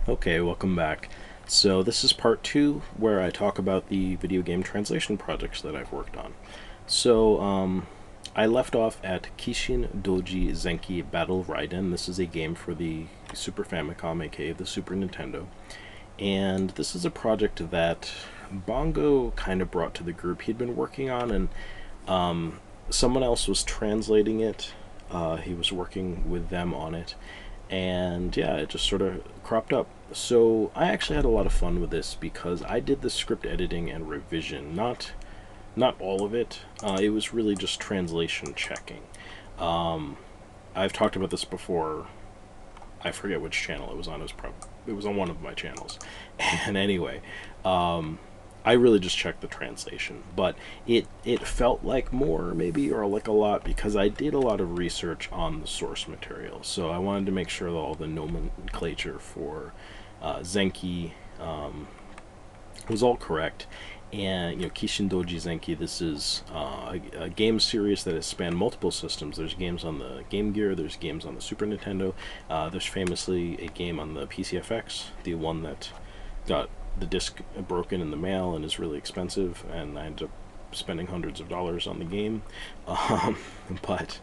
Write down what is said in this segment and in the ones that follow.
Okay, welcome back. So this is part two where I talk about the video game translation projects that I've worked on. So I left off at Kishin Doji Zenki Battle Raiden. This is a game for the Super Famicom, aka the Super Nintendo. And this is a project that Bongo kind of brought to the group. He'd been working on, and someone else was translating it. He was working with them on it, and yeah, it just sort of cropped up. So I actually had a lot of fun with this because I did the script editing and revision, not all of it. It was really just translation checking. I've talked about this before. I forget which channel it was on. It was on one of my channels. And anyway, I really just checked the translation, but it felt like more maybe, or like a lot, because I did a lot of research on the source material. So I wanted to make sure that all the nomenclature for Zenki was all correct. And Kishin Doji Zenki, this is a game series that has spanned multiple systems. There's games on the Game Gear, there's games on the Super Nintendo, there's famously a game on the PCFX, the one that got the disc broken in the mail and is really expensive, and I ended up spending hundreds of dollars on the game. But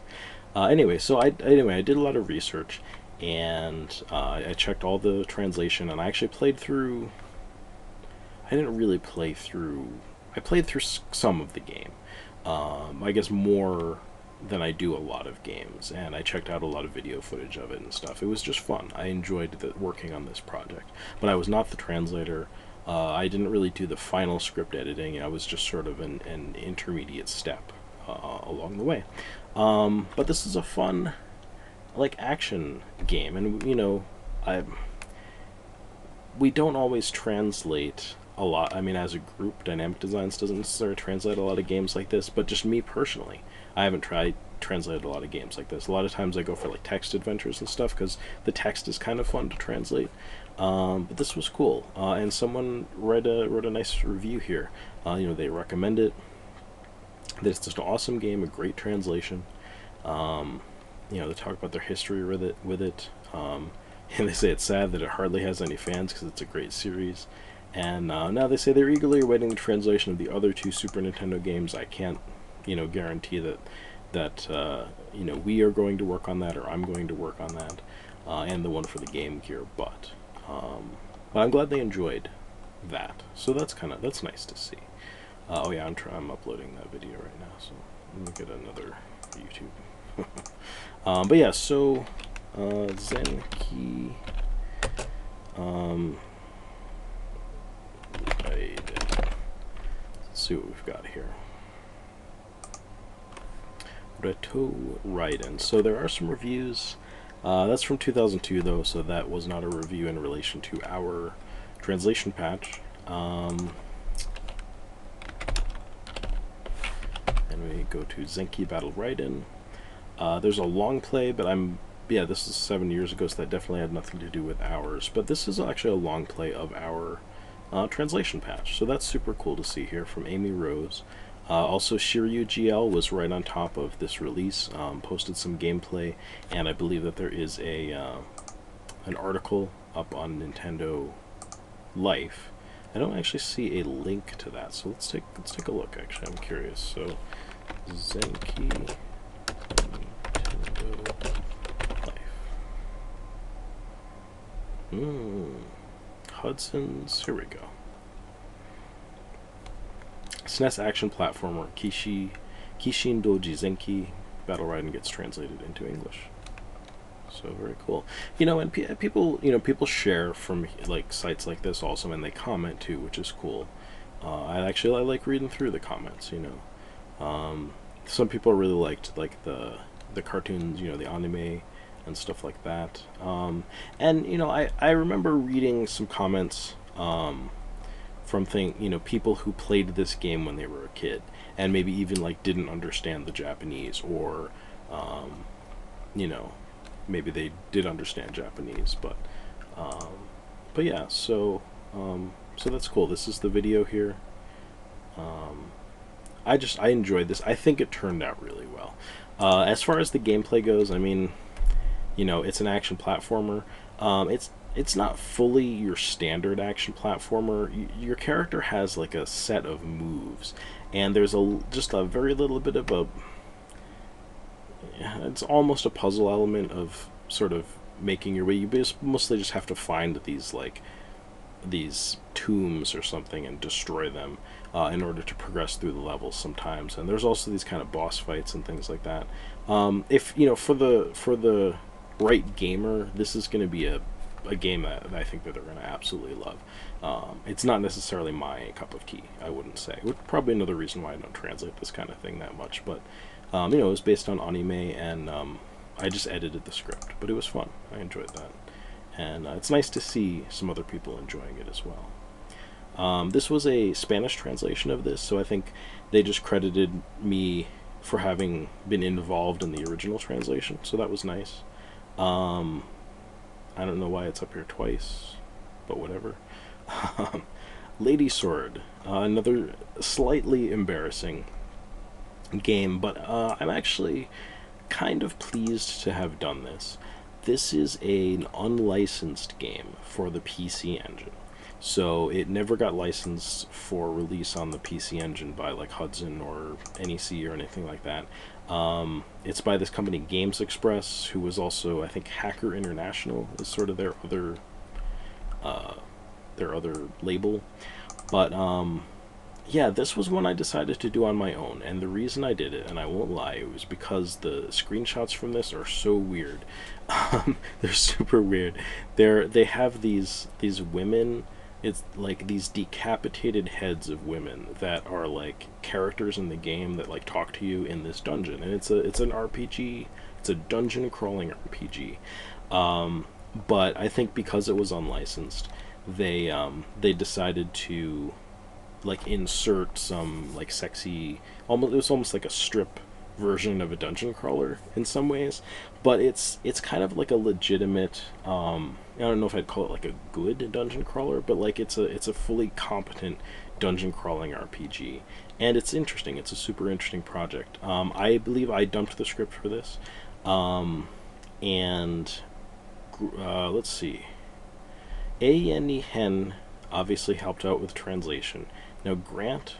anyway, so I did a lot of research, and I checked all the translation, and I actually played through. I didn't really play through. I played through some of the game. I guess more than I do a lot of games, and I checked out a lot of video footage of it and stuff. It was just fun. I enjoyed working on this project, but I was not the translator. I didn't really do the final script editing. I was just sort of an intermediate step along the way. But this is a fun, like, action game, and we don't always translate a lot. I mean, as a group, Dynamic Designs doesn't necessarily translate a lot of games like this, but just me personally, I haven't translated a lot of games like this. A lot of times I go for like text adventures and stuff because the text is kind of fun to translate. But this was cool, and someone wrote a nice review here. They recommend it. That it's just an awesome game, a great translation. They talk about their history with it. And they say it's sad that it hardly has any fans because it's a great series. And now they say they're eagerly awaiting the translation of the other two Super Nintendo games. I can't, guarantee that we are going to work on that, or I'm going to work on that, and the one for the Game Gear. But I'm glad they enjoyed that. So that's nice to see. Oh yeah, I'm uploading that video right now. So let me get another YouTube. But yeah, so Zenki. Let's see what we've got here. Reto Raiden. So there are some reviews. That's from 2002 though, so that was not a review in relation to our translation patch. And we go to Zenki Battle Raiden. There's a long play, but this is 7 years ago, so that definitely had nothing to do with ours. But this is actually a long play of our translation patch, so that's super cool to see here from Amy Rose. Also, Shiryu GL was right on top of this release, posted some gameplay, and I believe that there is an article up on Nintendo Life. I don't actually see a link to that, so let's take a look. Actually, I'm curious. So, Zenki Nintendo Life. Hudson's. Here we go. SNES action platformer Kishin Doji Zenki Battle Raiden gets translated into English. So very cool. And people share from like sites like this also, and they comment too, which is cool. I like reading through the comments. Some people really liked like the cartoons, the anime and stuff like that. And I remember reading some comments from people who played this game when they were a kid, and maybe even like didn't understand the Japanese, or maybe they did understand Japanese, but yeah. So that's cool. This is the video here. I enjoyed this. I think it turned out really well. As far as the gameplay goes, I mean, it's an action platformer. It's not fully your standard action platformer. Your character has like a set of moves, and there's just a very little bit of a, it's almost a puzzle element of sort of making your way. You mostly just have to find these tombs or something and destroy them in order to progress through the levels sometimes. And there's also these kind of boss fights and things like that. If you know, for the right gamer, this is going to be a game that I think that they're going to absolutely love. It's not necessarily my cup of tea, I wouldn't say. Which probably another reason why I don't translate this kind of thing that much. But you know, it was based on anime, and I just edited the script, but it was fun. I enjoyed that, and it's nice to see some other people enjoying it as well. This was a Spanish translation of this, so I think they just credited me for having been involved in the original translation, so that was nice. I don't know why it's up here twice, but whatever. Lady Sword, another slightly embarrassing game, but I'm actually kind of pleased to have done this. This is an unlicensed game for the PC Engine. So it never got licensed for release on the PC Engine by like Hudson or NEC or anything like that. It's by this company Games Express, who was also, I think, Hacker International is sort of their other label. But yeah, this was one I decided to do on my own, and the reason I did it, and I won't lie, it was because the screenshots from this are so weird. They're super weird. They have these women. It's like these decapitated heads of women that are like characters in the game that like talk to you in this dungeon, and it's an RPG. It's a dungeon crawling RPG. But I think because it was unlicensed, they decided to like insert some like sexy, almost, it was almost like a strip version of a dungeon crawler in some ways, but it's kind of like a legitimate, I don't know if I'd call it like a good dungeon crawler, but like it's a fully competent dungeon crawling RPG, and it's interesting. It's a super interesting project. I believe I dumped the script for this, and let's see, A.N.E. Hen obviously helped out with translation. Now Grant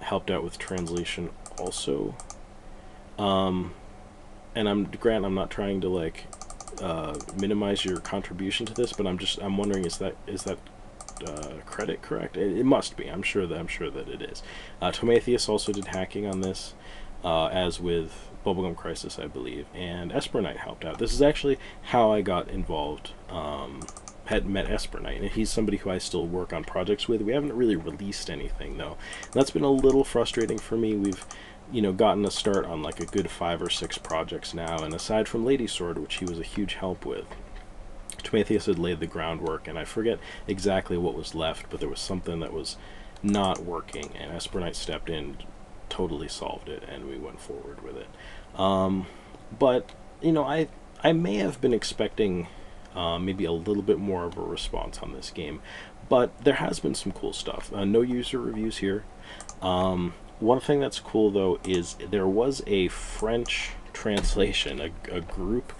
helped out with translation also. And Grant, I'm not trying to like minimize your contribution to this, but I'm wondering, is that credit correct? It must be. I'm sure that it is. Tomatheus also did hacking on this, as with Bubblegum Crisis, I believe, and Esper Knight helped out. This is actually how I got involved. Had met Esper Knight, and he's somebody who I still work on projects with. We haven't really released anything though. That's been a little frustrating for me. We've gotten a start on like a good 5 or 6 projects now, and aside from Lady Sword, which he was a huge help with, Tomatheus had laid the groundwork, and I forget exactly what was left, but there was something that was not working, and Esper Knight stepped in, totally solved it, and we went forward with it. But I may have been expecting maybe a little bit more of a response on this game, but there has been some cool stuff. No user reviews here. One thing that's cool though is there was a French translation. A group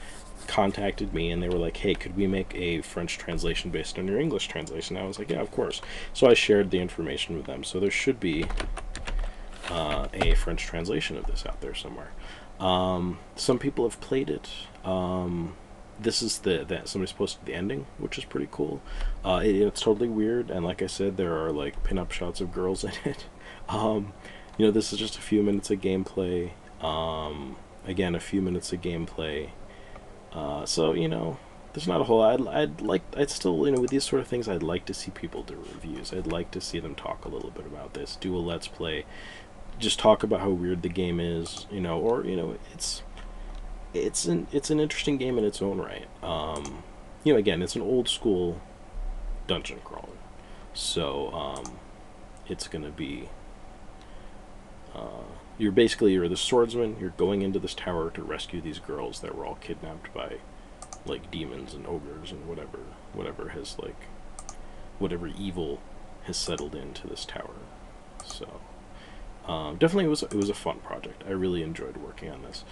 contacted me and they were like, hey, could we make a French translation based on your English translation? I was like, yeah, of course. So I shared the information with them, so there should be a French translation of this out there somewhere. Some people have played it. This is that somebody's posted the ending, which is pretty cool. It's totally weird, and like I said, there are like pin-up shots of girls in it. This is just a few minutes of gameplay. Again, a few minutes of gameplay. So there's not a whole. I'd still, with these sort of things, I'd like to see people do reviews. I'd like to see them talk a little bit about this, do a let's play, just talk about how weird the game is, or it's an interesting game in its own right. Again, it's an old school dungeon crawler, so it's gonna be you're the swordsman. You're going into this tower to rescue these girls that were all kidnapped by like demons and ogres and whatever evil has settled into this tower. So definitely it was a fun project. I really enjoyed working on this.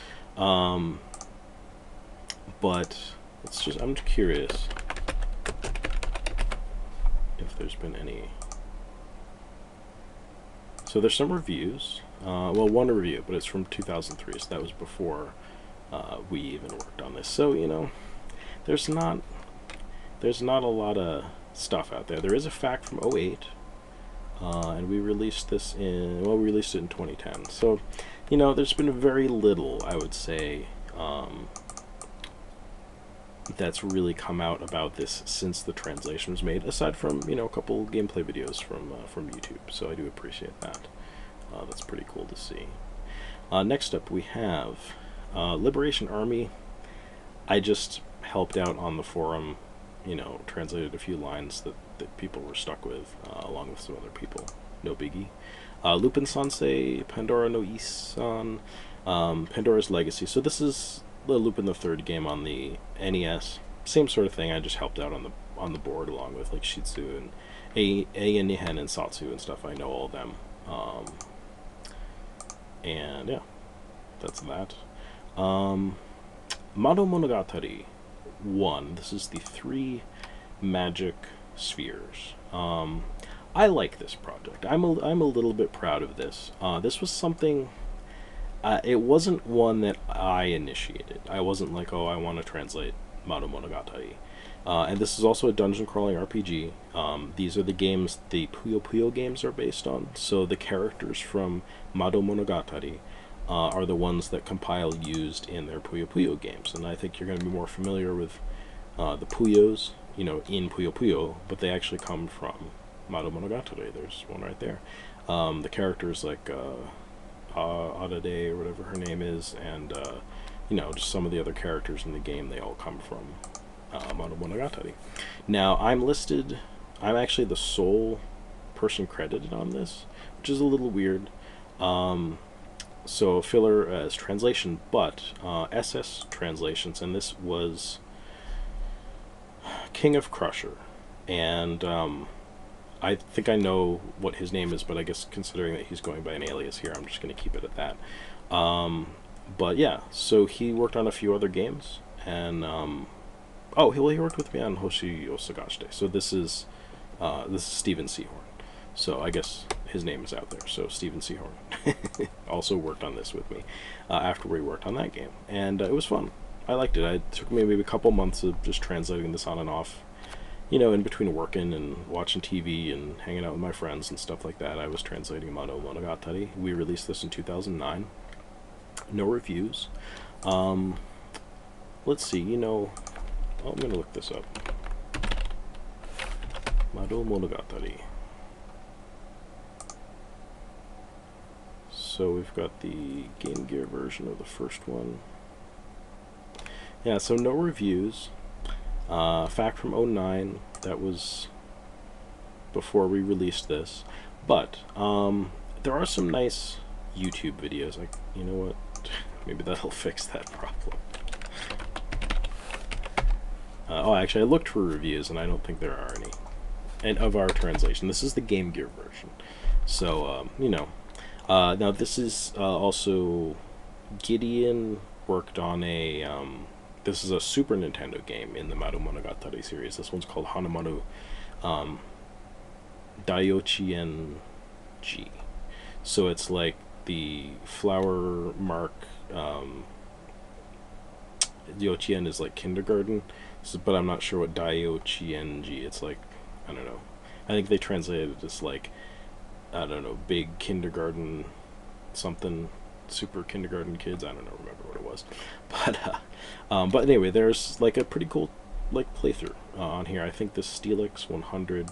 But I'm just curious if there's been any. So there's some reviews. Well, one review, but it's from 2003, so that was before we even worked on this. So, you know, there's not a lot of stuff out there. There is a fact from '08, and we released this in, well, we released it in 2010. So, you know, there's been very little, I would say, that's really come out about this since the translation was made, aside from, you know, a couple gameplay videos from YouTube. So I do appreciate that. That's pretty cool to see. Next up we have Liberation Army. I just helped out on the forum, you know, translated a few lines that people were stuck with, along with some other people. No biggie. Lupin Sansei, Pandora no Isan, Pandora's Legacy. So this is the Lupin the Third game on the NES. Same sort of thing. I just helped out on the board along with like Shitsu and A and Nihen and Satsu and stuff. I know all of them. And yeah, that's that. Mado Monogatari 1. This is the 3 magic spheres. I like this project. I'm a little bit proud of this. This was something. It wasn't one that I initiated. I wasn't like, oh, I want to translate Mado Monogatari. And this is also a dungeon crawling RPG. These are the games the Puyo Puyo games are based on. So the characters from Mado Monogatari are the ones that Compile used in their Puyo Puyo games. And I think you're going to be more familiar with the Puyos, you know, in Puyo Puyo, but they actually come from Mado Monogatari. There's one right there. The characters like Adade or whatever her name is, and you know, just some of the other characters in the game, they all come from Mado Monogatari. Now, I'm actually the sole person credited on this, which is a little weird. So filler as translation, but SS translations, and this was King of Crusher, and I think I know what his name is, but I guess considering that he's going by an alias here, I'm just going to keep it at that. But yeah, so he worked on a few other games, and oh, he worked with me on Hoshi Osagashite. So this is Steven Seahorn. So I guess his name is out there. So Steven Seahorn also worked on this with me after we worked on that game, and it was fun. I liked it. It took me maybe a couple months of just translating this on and off. You know, in between working and watching TV and hanging out with my friends and stuff like that, I was translating Mado Monogatari. We released this in 2009. No reviews. Let's see, you know, I'm going to look this up. Mado Monogatari. So we've got the Game Gear version of the first one. Yeah, so no reviews. Fact from '09, that was before we released this, but there are some nice YouTube videos. Like, you know what, maybe that'll fix that problem. Oh, actually I looked for reviews and I don't think there are any, and of our translation. This is the Game Gear version, so you know, now this is also Gideon worked on a this is a Super Nintendo game in the Mado Monogatari series. This one's called Hanamaru Daiochien G. So it's like the flower mark. Yochien is like kindergarten, so, but I'm not sure what Daiochien G. It's like, I don't know. I think they translated it as like, I don't know, big kindergarten something. Super kindergarten kids. I don't know, remember what it was, but anyway, there's like a pretty cool like playthrough on here. I think the Steelix 100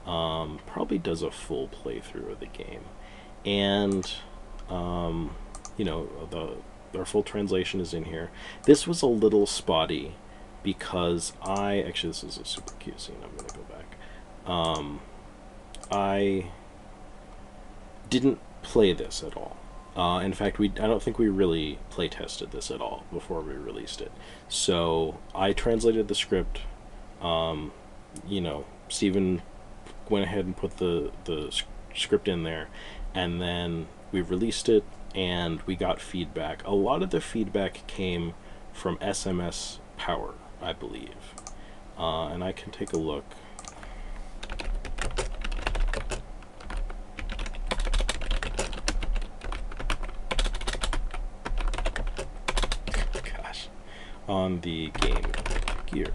probably does a full playthrough of the game, and you know, our full translation is in here. This was a little spotty because actually this is a super cute scene. I'm gonna go back. I didn't play this at all. In fact, I don't think we really play tested this at all before we released it. So I translated the script. You know, Steven went ahead and put the script in there, and then we released it, and we got feedback. A lot of the feedback came from SMS Power. I believe. And I can take a look. Gosh. On the Game Gear.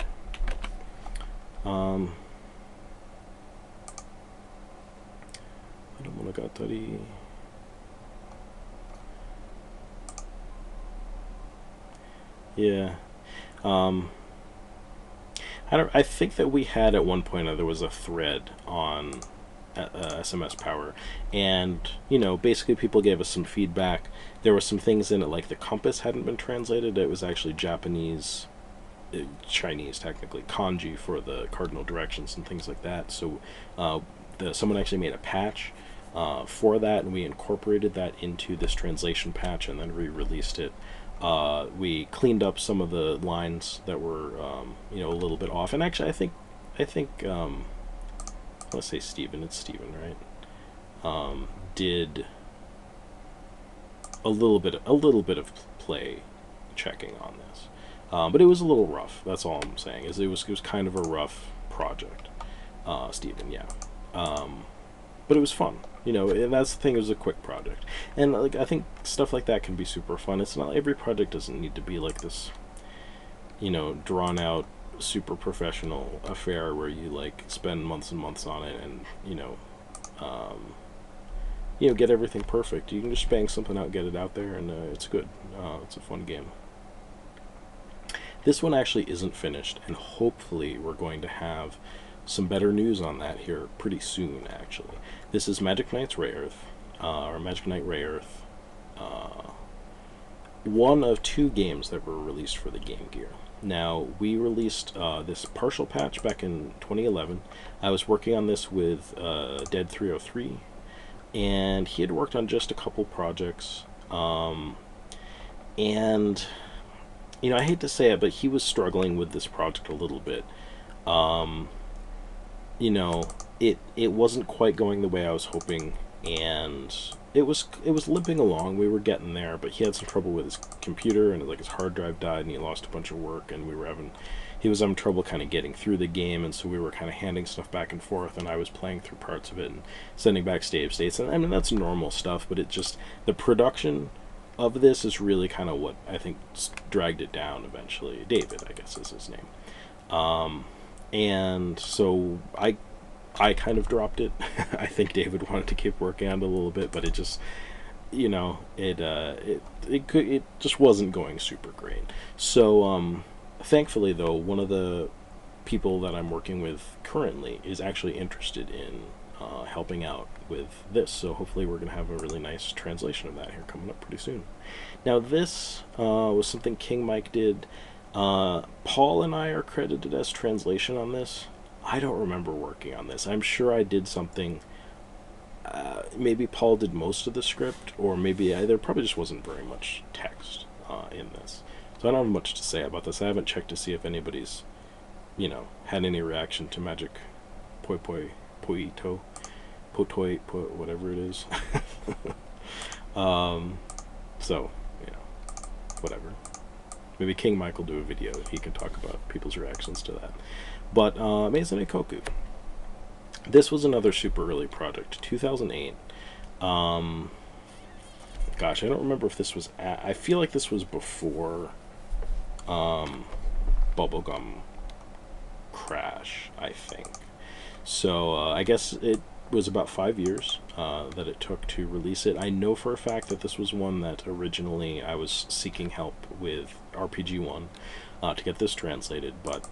Yeah. I think that we had at one point there was a thread on SMS Power, and basically people gave us some feedback. There were some things in it, like the compass hadn't been translated. It was actually Japanese, Chinese technically, kanji for the cardinal directions and things like that. So someone actually made a patch for that, and we incorporated that into this translation patch, and then re-released it. We cleaned up some of the lines that were a little bit off, and actually I think let's say Steven, it's Steven, right? Did a little bit of play checking on this, but it was a little rough. That's all I'm saying. It was kind of a rough project, Steven. Yeah, but it was fun. And that's the thing. It was a quick project, and I think stuff like that can be super fun. It's not every project doesn't need to be like this, drawn out, super professional affair where you spend months and months on it and get everything perfect. You can just bang something out, get it out there, and it's good. It's a fun game. This one actually isn't finished, and hopefully we're going to have some better news on that here pretty soon, actually. This is Magic Knight's Rayearth, or Magic Knight Rayearth, one of 2 games that were released for the Game Gear. Now, we released this partial patch back in 2011. I was working on this with Dead303, and he had worked on just a couple projects, and I hate to say it, but he was struggling with this project a little bit. It wasn't quite going the way I was hoping, and it was limping along. We were getting there, but he had some trouble with his computer, and his hard drive died, and he lost a bunch of work, and he was having trouble kind of getting through the game, and so we were kind of handing stuff back and forth, and I was playing through parts of it and sending back save states, and I mean that's normal stuff, but the production of this is really kind of what I think dragged it down eventually. David, I guess, is his name. And so I kind of dropped it. I think David wanted to keep working on it a little bit, but it just, it just wasn't going super great. So, thankfully though, one of the people that I'm working with currently is actually interested in helping out with this. So hopefully we're going to have a really nice translation of that here coming up pretty soon. Now this was something King Mike did. Paul and I are credited as translation on this. I don't remember working on this. I'm sure I did something. Maybe Paul did most of the script, or maybe there probably just wasn't very much text in this. So I don't have much to say about this. I haven't checked to see if anybody's, had any reaction to Magic Poito, whatever it is. So, whatever. Maybe King Mike will do a video. He can talk about people's reactions to that. But Maison Koku. This was another super early project, 2008. Gosh, I don't remember if this was I feel like this was before Bubblegum Crash, I think. So I guess it was about 5 years that it took to release it. I know for a fact that this was one that originally I was seeking help with RPG1 to get this translated, but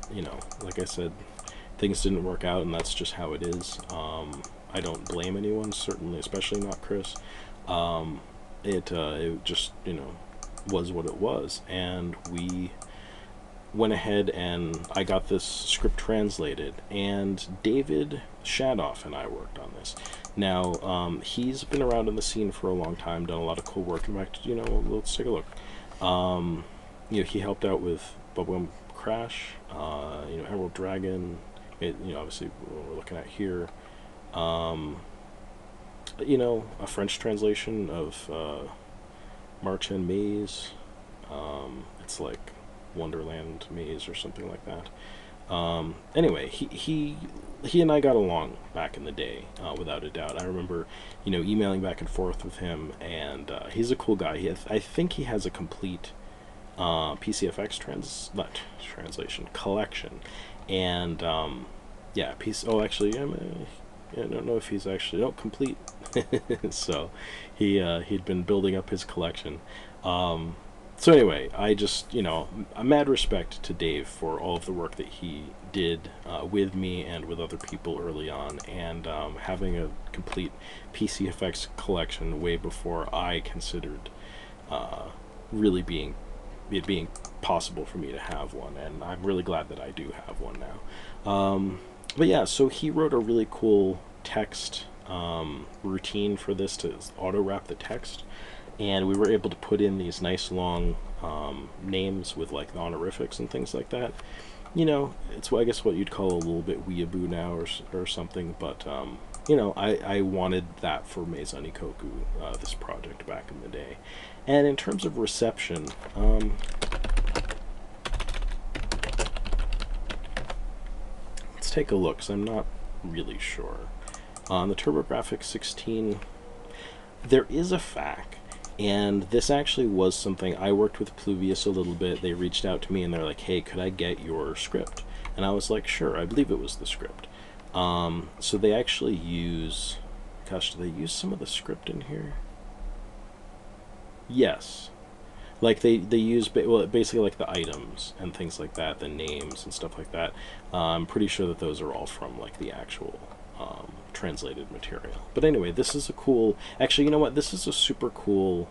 like I said, things didn't work out, and that's just how it is. I don't blame anyone, certainly, especially not Chris. It just was what it was, and we went ahead and I got this script translated, and David Shadoff and I worked on this. Now, he's been around in the scene for a long time, done a lot of cool work. In fact, let's take a look. He helped out with Bubblegum Crash, Emerald Dragon. Obviously what we're looking at here. A French translation of March and Maze. It's like Wonderland Maze or something like that. Anyway, he and I got along back in the day, without a doubt. I remember, emailing back and forth with him, and he's a cool guy. I think he has a complete PCFX translation collection, and yeah, Oh, actually, I don't know if he's actually complete. So he'd been building up his collection. So anyway, I just, a mad respect to Dave for all of the work that he did with me and with other people early on, and having a complete PCFX collection way before I considered really being possible for me to have one, and I'm really glad that I do have one now. But yeah, so he wrote a really cool text routine for this to auto wrap the text, and we were able to put in these nice long names with like the honorifics and things like that. It's I guess what you'd call a little bit weeaboo now or something, but I wanted that for Meizan Ikoku, this project back in the day. And in terms of reception, let's take a look, because I'm not really sure. On the TurboGrafx 16, there is a FAQ, and this actually was something I worked with Pluvius a little bit. They reached out to me and they're like, hey, could I get your script? And I was like, sure, I believe it was the script. So they actually use, gosh, do they use some of the script in here? Yes. Like they use basically like the items and things like that, the names and stuff like that. I'm pretty sure that those are all from like the actual translated material. But anyway, this is a cool, actually, you know what, this is a super cool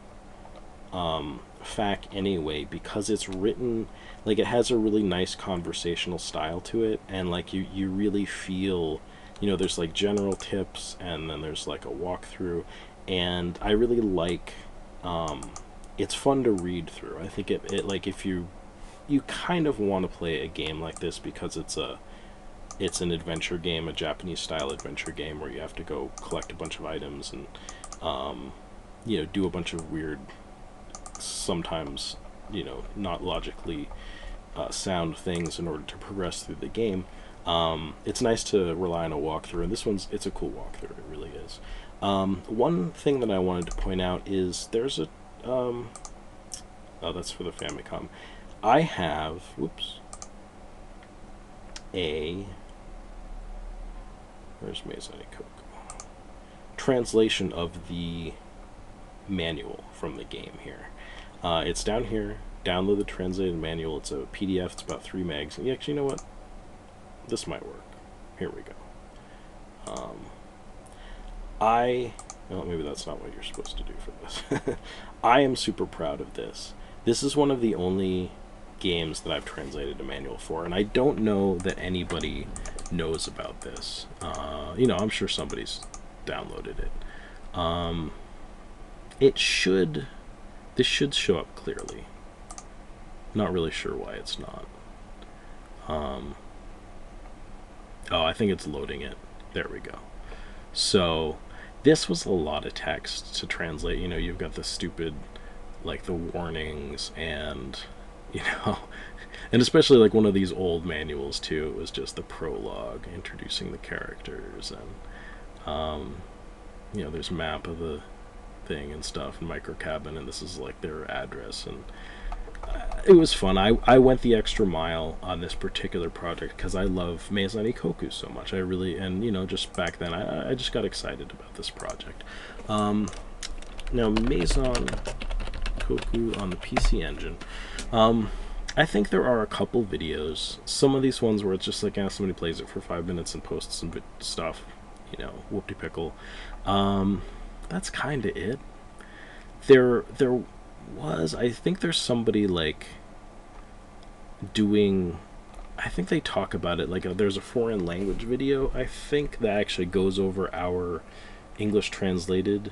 FAQ anyway, because it's written, like, it has a really nice conversational style to it, and like you really feel, there's like general tips, and then there's like a walkthrough, and I really like, it's fun to read through. I think it like, if you kind of want to play a game like this, because it's an adventure game, a Japanese style adventure game, where you have to go collect a bunch of items and do a bunch of weird, sometimes not logically sound things in order to progress through the game. It's nice to rely on a walkthrough, and it's a cool walkthrough, it really is. One thing that I wanted to point out is there's a oh, that's for the Famicom. I have, whoops, where's Meizan Ikoku? Translation of the manual from the game here. It's down here. Download the translated manual. It's a PDF. It's about 3 megs. And actually, you know what? This might work. Here we go. Well, maybe that's not what you're supposed to do for this. I am super proud of this. This is one of the only games that I've translated a manual for, and I don't know that anybody knows about this. I'm sure somebody's downloaded it. This should show up clearly. Not really sure why it's not. Oh, I think it's loading it. There we go. So this was a lot of text to translate. You've got the stupid, like, the warnings, and and especially like one of these old manuals too, it was just the prologue introducing the characters, and there's a map of the thing and stuff, and micro cabin, and this is like their address, and it was fun. I went the extra mile on this particular project because I love Meizan Ikoku so much. I really, and just back then I just got excited about this project. Now Meizan Ikoku on the PC Engine. I think there are a couple videos. Some of these ones where it's just like, somebody plays it for 5 minutes and posts some stuff, whoop-de-pickle. That's kind of it. There was, I think there's somebody like doing, I think they talk about it, like there's a foreign language video, I think, that actually goes over our English translated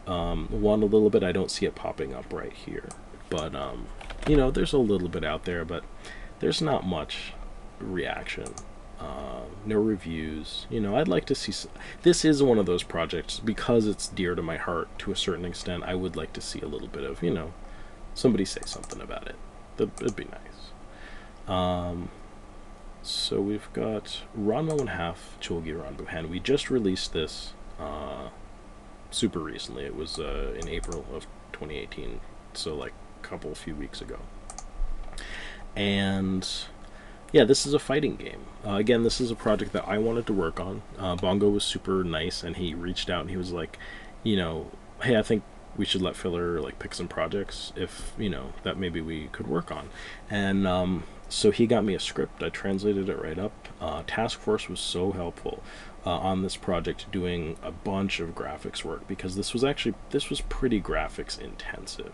one a little bit. I don't see it popping up right here, but there's a little bit out there, but there's not much reaction, no reviews. I'd like to see this is one of those projects, because it's dear to my heart to a certain extent. I would like to see a little bit of somebody say something about it. that'd be nice. So we've got Ranma 1/2 Chogi Ranbuhan. We just released this super recently. It was in April of 2018, so like a few weeks ago. And yeah, this is a fighting game. Again, this is a project that I wanted to work on. Bongo was super nice, and he reached out and he was like, you know, hey, I think we should let Filler like pick some projects if that maybe we could work on. And so he got me a script. I translated it right up. Task Force was so helpful on this project, doing a bunch of graphics work, because this was pretty graphics intensive.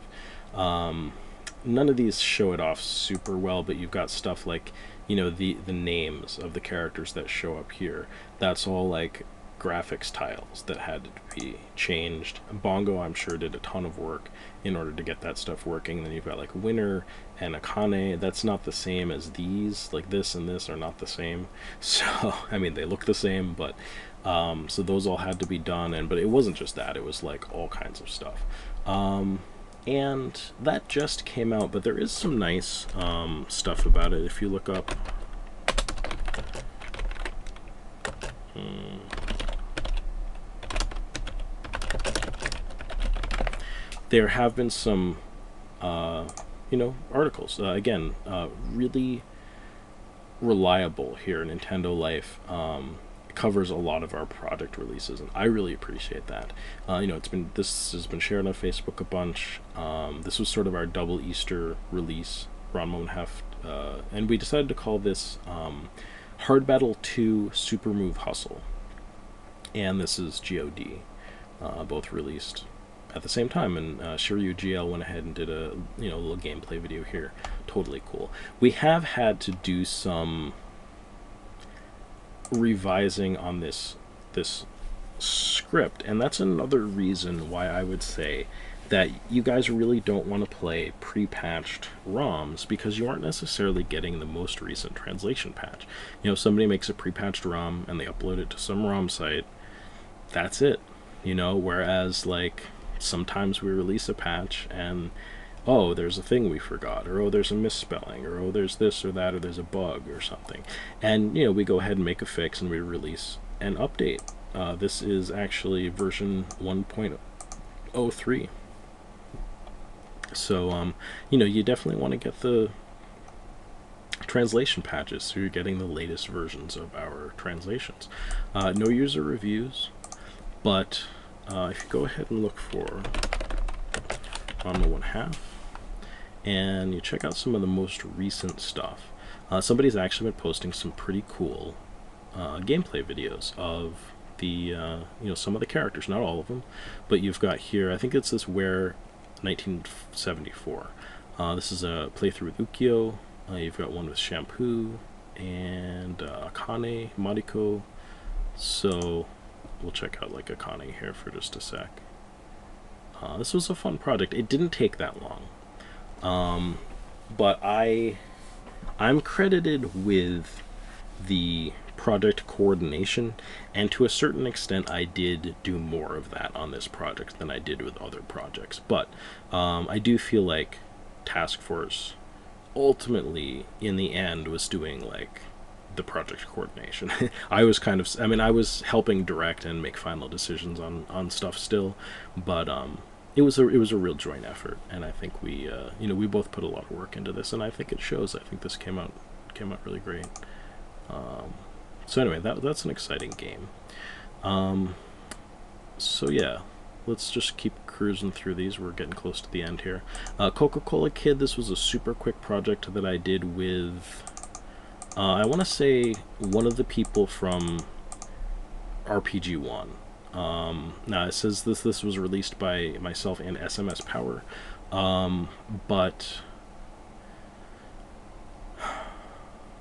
None of these show it off super well, but you've got stuff like the names of the characters that show up here. That's all like graphics tiles that had to be changed. Bongo, I'm sure, did a ton of work in order to get that stuff working. Then you've got like Winner and Akane. That's not the same as these. Like this and this are not the same. So I mean, they look the same, but so those all had to be done. But it wasn't just that. It was like all kinds of stuff. And that just came out, but there is some nice stuff about it. If you look up, there have been some, articles. Again, really reliable here. Nintendo Life covers a lot of our product releases, and I really appreciate that. This has been shared on Facebook a bunch. This was sort of our double Easter release, Ranma 1/2, and we decided to call this Hard Battle 2 Super Move Hustle, and this is GOD, both released at the same time. And Shiryu GL went ahead and did a little gameplay video here. Totally cool. We have had to do some revising on this script, and that's another reason why I would say that you guys really don't want to play pre-patched ROMs, because you aren't necessarily getting the most recent translation patch. Somebody makes a pre-patched ROM and they upload it to some ROM site, that's it. Whereas like sometimes we release a patch and oh, there's a thing we forgot, or oh, there's a misspelling, or oh, there's this or that, or there's a bug or something. And, we go ahead and make a fix and we release an update. This is actually version 1.03. So, you definitely want to get the translation patches so you're getting the latest versions of our translations. No user reviews, but if you go ahead and look for Ranma 1/2, and you check out some of the most recent stuff, somebody's actually been posting some pretty cool gameplay videos of the some of the characters, not all of them, but you've got here, I think it's this Where 1974. This is a playthrough with Ukyo. You've got one with Shampoo and Akane, Mariko. So we'll check out like Akane here for just a sec. This was a fun project. It didn't take that long, but I'm credited with the project coordination, and to a certain extent I did do more of that on this project than I did with other projects. But I do feel like Task Force ultimately in the end was doing like the project coordination. I was I was helping direct and make final decisions on stuff still, but it was a real joint effort, and I think we we both put a lot of work into this, and I think it shows. I think this came out really great. So anyway, that's an exciting game. So yeah, let's just keep cruising through these. We're getting close to the end here. Coca-Cola Kid, this was a super quick project that I did with, I want to say, one of the people from RPG1. Now it says this was released by myself and SMS Power, but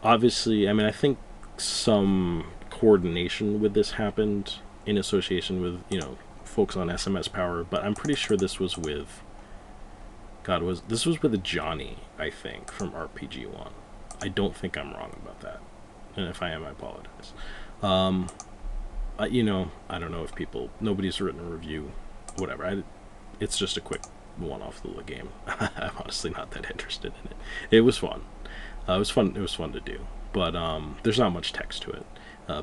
obviously, I think some coordination with this happened in association with folks on SMS Power, but I'm pretty sure this was with this was with Johnny, I think, from RPG1. I don't think I'm wrong about that, and if I am, I apologize. I don't know if nobody's written a review, whatever. It's just a quick one-off little game. I'm honestly not that interested in it. It was fun. It was fun. It was fun to do, but there's not much text to it.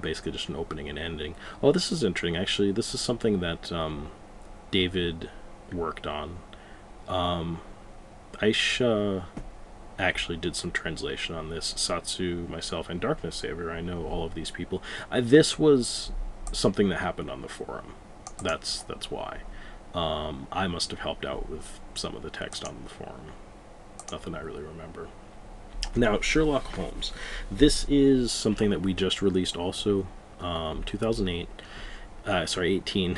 Basically, just an opening and ending. Oh, this is interesting. Actually, this is something that David worked on. Aisha actually did some translation on this. Satsu, myself, and Darkness Savior. I know all of these people. This was something that happened on the forum. That's why. I must have helped out with some of the text on the forum. Nothing I really remember. Now, Sherlock Holmes. This is something that we just released also. 2008. Sorry, 18.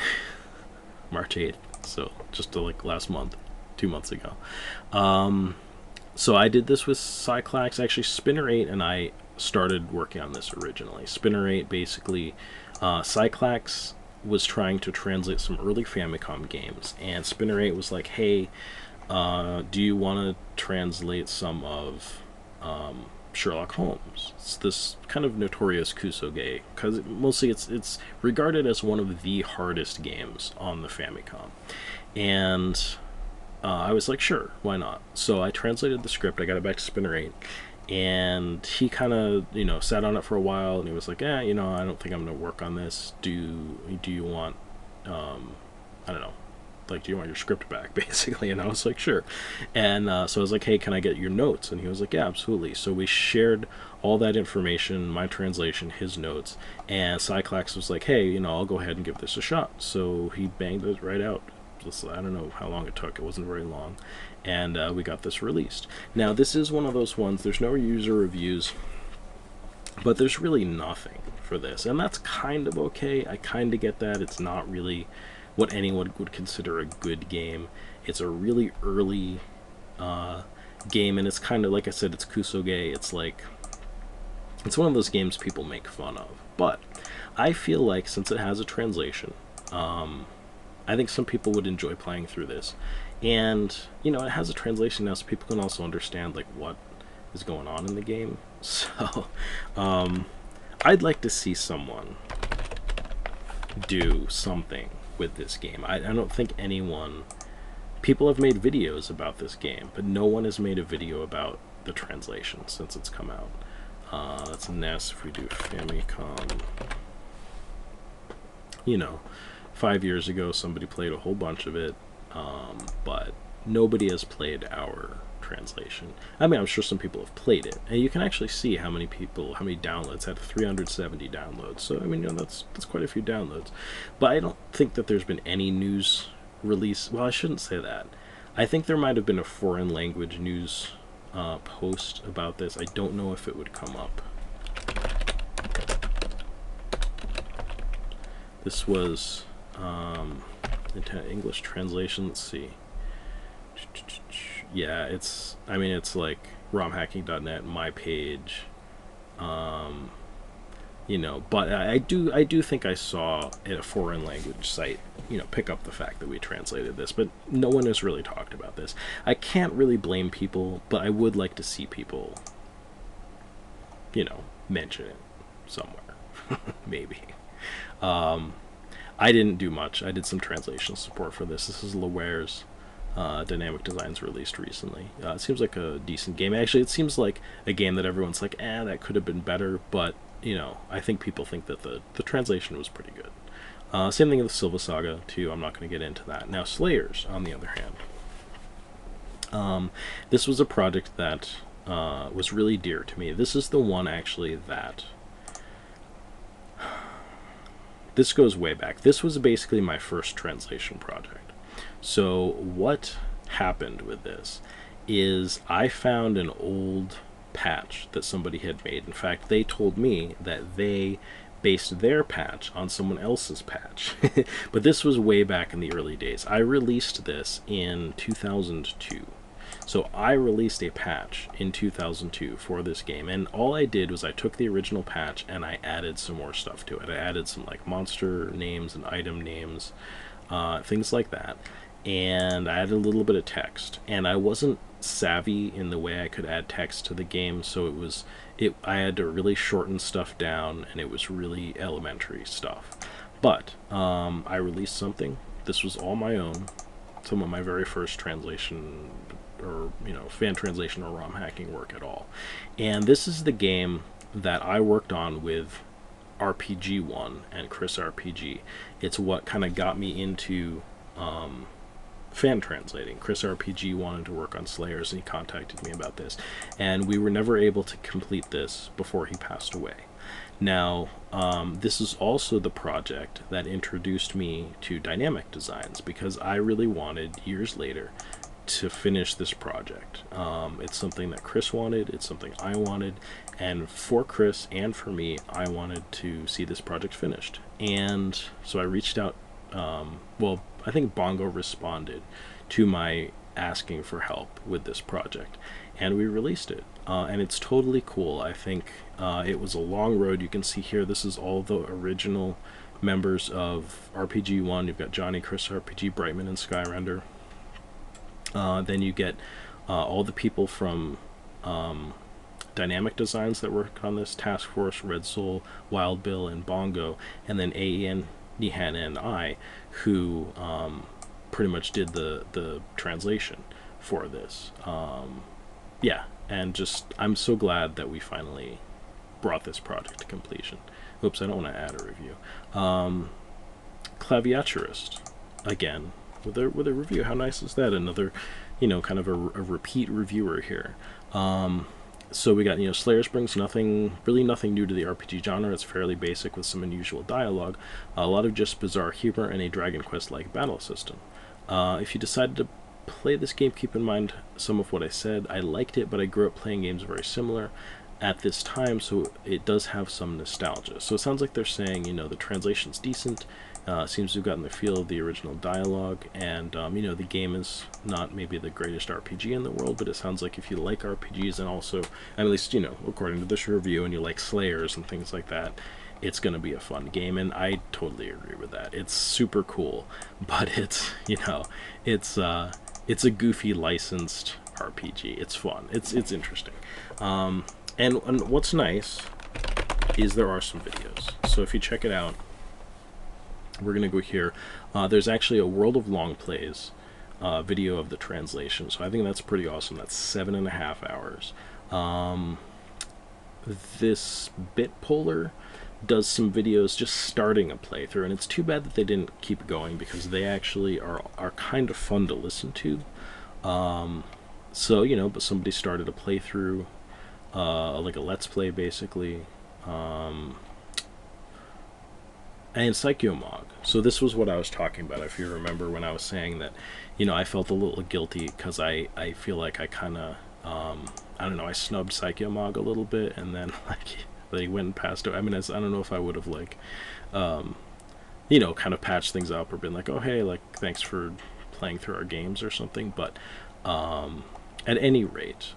March 8th. So, just like last month. 2 months ago. So I did this with Cyclax. Actually, Spinner 8 and I started working on this originally. Spinner 8, basically, Cyclax was trying to translate some early Famicom games, and Spinner 8 was like, hey, do you want to translate some of Sherlock Holmes? It's this kind of notorious kusoge, because mostly it's regarded as one of the hardest games on the Famicom. And I was like, sure, why not? So I translated the script, I got it back to Spinner 8, and he kind of, sat on it for a while, and he was like, I don't think I'm going to work on this. Do you want, I don't know, like, do you want your script back, basically? And I was like, sure. And so I was like, hey, can I get your notes? And he was like, yeah, absolutely. So we shared all that information, my translation, his notes, and Cyclax was like, hey, I'll go ahead and give this a shot. So he banged it right out. I don't know how long it took. It wasn't very long. And we got this released. Now, this is one of those ones, there's no user reviews, but there's really nothing for this. And that's kind of okay. I kind of get that. It's not really what anyone would consider a good game. It's a really early game, and it's kind of, like I said, it's kusoge. It's like, it's one of those games people make fun of. But I feel like, since it has a translation, I think some people would enjoy playing through this. And, it has a translation now, so people can also understand, like, what is going on in the game. So, I'd like to see someone do something with this game. I don't think anyone... People have made videos about this game, but no one has made a video about the translation since it's come out. That's a NES. If we do Famicom... 5 years ago, somebody played a whole bunch of it, but nobody has played our translation. I mean, I'm sure some people have played it, and you can actually see how many downloads. Had 370 downloads, so I mean, that's quite a few downloads. But I don't think that there's been any news release. Well, I shouldn't say that. I think there might have been a foreign language news post about this. I don't know if it would come up. This was into English translation. Let's see. Yeah, it's like romhacking.net, my page, but I do think I saw at a foreign language site, pick up the fact that we translated this, but no one has really talked about this. I can't really blame people, but I would like to see people, mention it somewhere, maybe. I didn't do much. I did some translation support for this. This is Laware's Dynamic Designs released recently. It seems like a decent game. Actually, it seems like a game that everyone's like, that could have been better, but, I think people think that the translation was pretty good. Same thing with Silva Saga, too. I'm not going to get into that. Now, Slayers, on the other hand. This was a project that was really dear to me. This is the one, actually, that... This goes way back. This was basically my first translation project. So what happened with this is I found an old patch that somebody had made. In fact, they told me that they based their patch on someone else's patch. But this was way back in the early days. I released this in 2002. So I released a patch in 2002 for this game, and all I did was I took the original patch and I added some more stuff to it. I added some like monster names and item names, things like that, and I added a little bit of text. And I wasn't savvy in the way I could add text to the game, so I had to really shorten stuff down, and it was really elementary stuff. But I released something. This was all my own. some of my very first translation or fan translation or ROM hacking work at all. And this is the game that I worked on with RPG1 and Chris RPG. It's what kind of got me into fan translating. Chris RPG wanted to work on Slayers, and he contacted me about this, and we were never able to complete this before he passed away. Now, this is also the project that introduced me to dynamic designs, because I really wanted, years later, to finish this project. It's something that Chris wanted, it's something I wanted, and for Chris and for me, I wanted to see this project finished. And so I reached out, well, I think Bongo responded to my asking for help with this project, and we released it. And it's totally cool. I think it was a long road. You can see here, this is all the original members of RPG1. You've got Johnny, Chris RPG, Brightman, and Skyrender. Then you get all the people from Dynamic Designs that worked on this: Task Force, Red Soul, Wild Bill, and Bongo, and then AEN, Nihan, and I, who pretty much did the translation for this. Yeah, and just, I'm so glad that we finally brought this project to completion. Oops, I don't want to add a review. Claviaturist, again, with a review. How nice is that? Another, kind of a repeat reviewer here. So we got, Slayers brings really nothing new to the RPG genre. It's fairly basic with some unusual dialogue, a lot of just bizarre humor, and a Dragon Quest-like battle system. If you decided to play this game, keep in mind some of what I said. I liked it, but I grew up playing games very similar at this time, so it does have some nostalgia. So it sounds like they're saying, the translation's decent, seems to have gotten the feel of the original dialogue, and the game is not maybe the greatest RPG in the world, but it sounds like if you like RPGs, and also, at least, according to this review, and you like Slayers and things like that, it's going to be a fun game. And I totally agree with that. It's super cool, but it's, it's a goofy licensed RPG. It's fun. It's interesting. And what's nice is there are some videos. So if you check it out, we're going to go here. There's actually a World of Long Plays video of the translation. So I think that's pretty awesome. That's 7.5 hours. This Bitpolar does some videos just starting a playthrough, and it's too bad that they didn't keep going, because they actually are kind of fun to listen to. So, but somebody started a playthrough, like a let's play basically, and Psychomog. So this was what I was talking about, if you remember, when I was saying that, I felt a little guilty because I feel like I kind of, I don't know, I snubbed Psychomog a little bit, and then they went and passed it. I mean, I don't know if I would have kind of patched things up or been like, oh hey, thanks for playing through our games or something. But at any rate,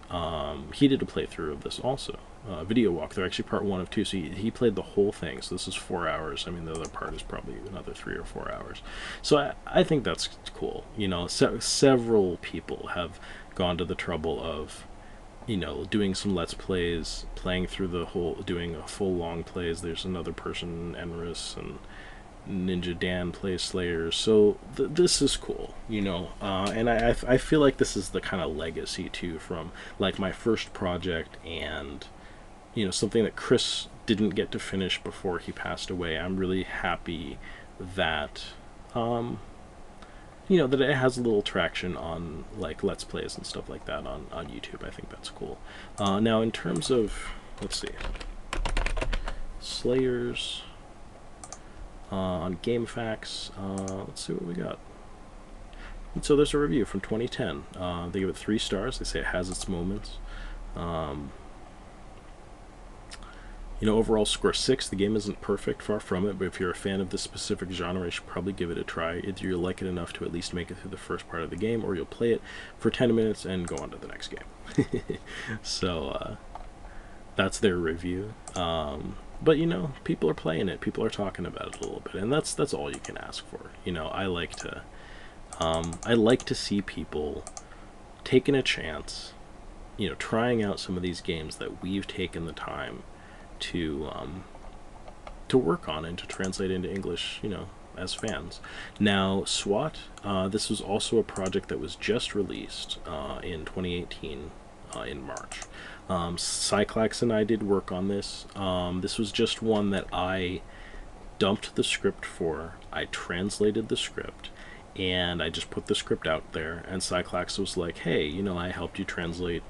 he did a playthrough of this also, video walkthrough, actually part 1 of 2. So he played the whole thing. So this is 4 hours. I mean, the other part is probably another 3 or 4 hours. So I think that's cool. Several people have gone to the trouble of, doing some let's plays, playing through the whole, doing a full long plays. There's another person, Enris, and Ninja Dan plays Slayers. So this is cool, and I feel like this is the kind of legacy too from my first project, and something that Chris didn't get to finish before he passed away. I'm really happy that that it has a little traction on let's plays and stuff like that on YouTube. I think that's cool. Now in terms of, let's see, Slayers on GameFAQs, let's see what we got. And so there's a review from 2010. They give it 3 stars. They say it has its moments. Overall score 6. The game isn't perfect, far from it, but if you're a fan of this specific genre, you should probably give it a try. Either you'll like it enough to at least make it through the first part of the game, or you'll play it for 10 minutes and go on to the next game. So that's their review. But people are playing it, people are talking about it a little bit, and that's all you can ask for. I like to see people taking a chance, trying out some of these games that we've taken the time to work on and to translate into English, as fans. Now, SWAT, this was also a project that was just released in 2018 in March. Cyclax and I did work on this. This was just one that I dumped the script for. I translated the script, and I just put the script out there, and Cyclax was like, hey, you know, I helped you translate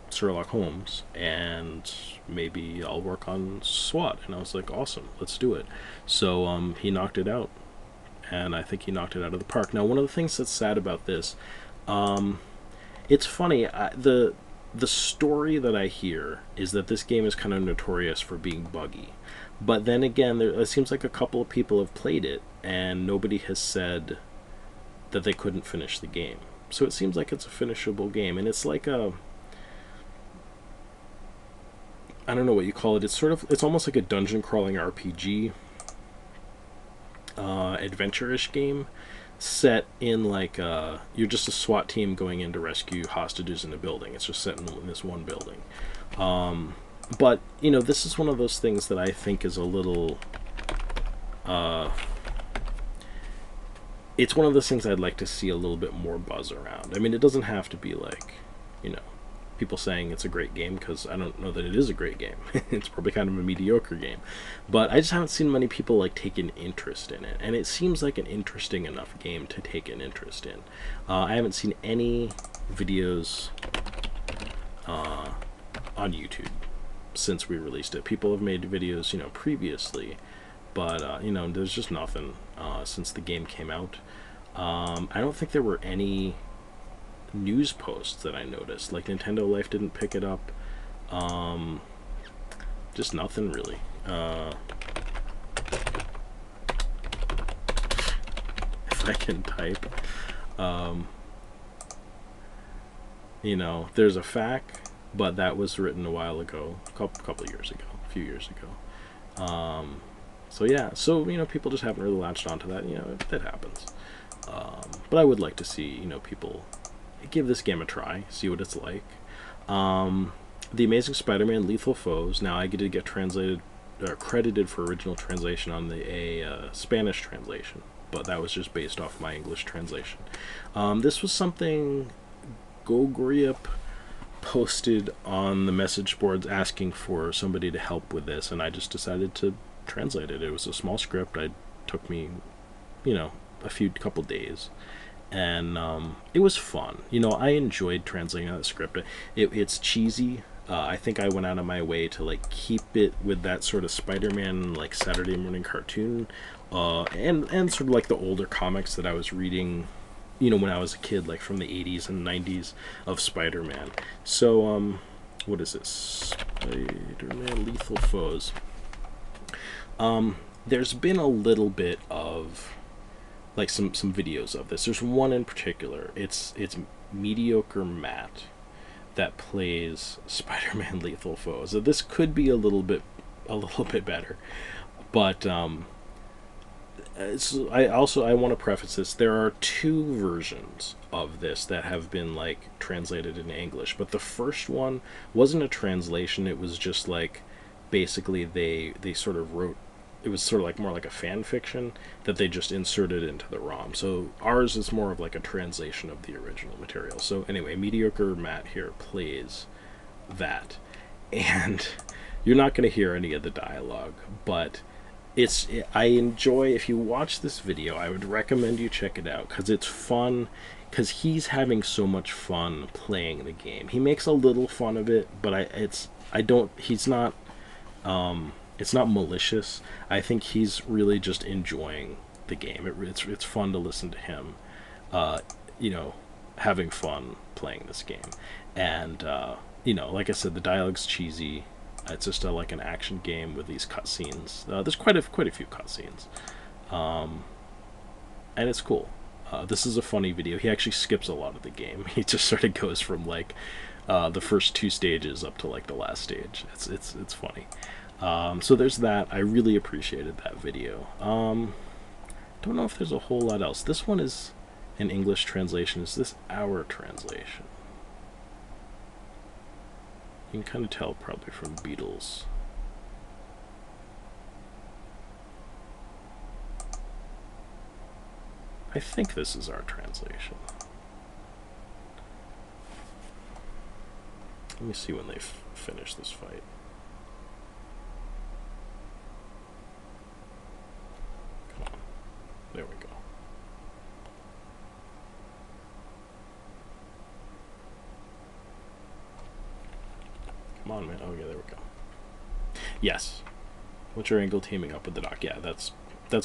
Sherlock Holmes, and maybe I'll work on SWAT. And I was like, awesome, let's do it. So he knocked it out, and I think he knocked it out of the park. Now, one of the things that's sad about this, it's funny, the story that I hear is that this game is kind of notorious for being buggy. But then again, it seems like a couple of people have played it, and nobody has said that they couldn't finish the game. So it seems like it's a finishable game, and it's like a, I don't know what you call it. It's almost like a dungeon crawling RPG, adventure-ish game, set in like you're just a SWAT team going in to rescue hostages in a building. It's just set in this one building. But you know, this is one of those things that I think is a little. It's one of those things I'd like to see a little bit more buzz around. I mean, it doesn't have to be like, you know, people saying it's a great game, because I don't know that it is a great game. It's probably kind of a mediocre game, but I just haven't seen many people like take an interest in it, and it seems like an interesting enough game to take an interest in. I haven't seen any videos on YouTube since we released it. People have made videos, you know, previously, but you know, there's just nothing since the game came out. I don't think there were any news posts that I noticed. Like Nintendo Life didn't pick it up. Just nothing really. If I can type. You know, there's a FAQ, but that was written a while ago, a couple years ago, a few years ago. So yeah, so you know, people just haven't really latched onto that. You know, that happens. But I would like to see, you know, people give this game a try, see what it's like. The Amazing Spider-Man Lethal Foes. Now I did get translated, credited for original translation on a Spanish translation, but that was just based off my English translation. This was something Gogriup posted on the message boards asking for somebody to help with this, and I just decided to translate it. It was a small script. It took me, you know, couple days, and it was fun. You know, I enjoyed translating that script. It's cheesy. I think I went out of my way to like keep it with that sort of Spider-Man like Saturday morning cartoon, and sort of like the older comics that I was reading, you know, when I was a kid, like from the 80s and 90s of Spider-Man. So what is this? Spider-Man Lethal Foes. There's been a little bit of like some videos of this. There's one in particular. It's Mediocre Matt that plays Spider-Man Lethal Foes. So this could be a little bit better, but I want to preface this. There are two versions of this that have been like translated into English, but the first one wasn't a translation. It was just like basically they sort of wrote. It was sort of like more like a fan fiction that they just inserted into the ROM. So ours is more of like a translation of the original material. So anyway, Mediocre Matt here plays that, and you're not going to hear any of the dialogue, but I enjoy. If you watch this video, I would recommend you check it out, because it's fun, because he's having so much fun playing the game. He makes a little fun of it, but he's not it's not malicious. I think he's really just enjoying the game. It's fun to listen to him, you know, having fun playing this game. And you know, like I said, the dialogue's cheesy. It's just like an action game with these cutscenes. There's quite a few cutscenes, and it's cool. This is a funny video. He actually skips a lot of the game. He just sort of goes from like the first two stages up to like the last stage. It's funny. So there's that. I really appreciated that video. Don't know if there's a whole lot else. This one is an English translation. Is this our translation? You can kind of tell probably from Beatles. I think this is our translation. Let me see when they finish this fight. Come on. There we go. Come on, man. Oh, yeah, there we go. Yes. What's your angle teaming up with the doc? Yeah, that's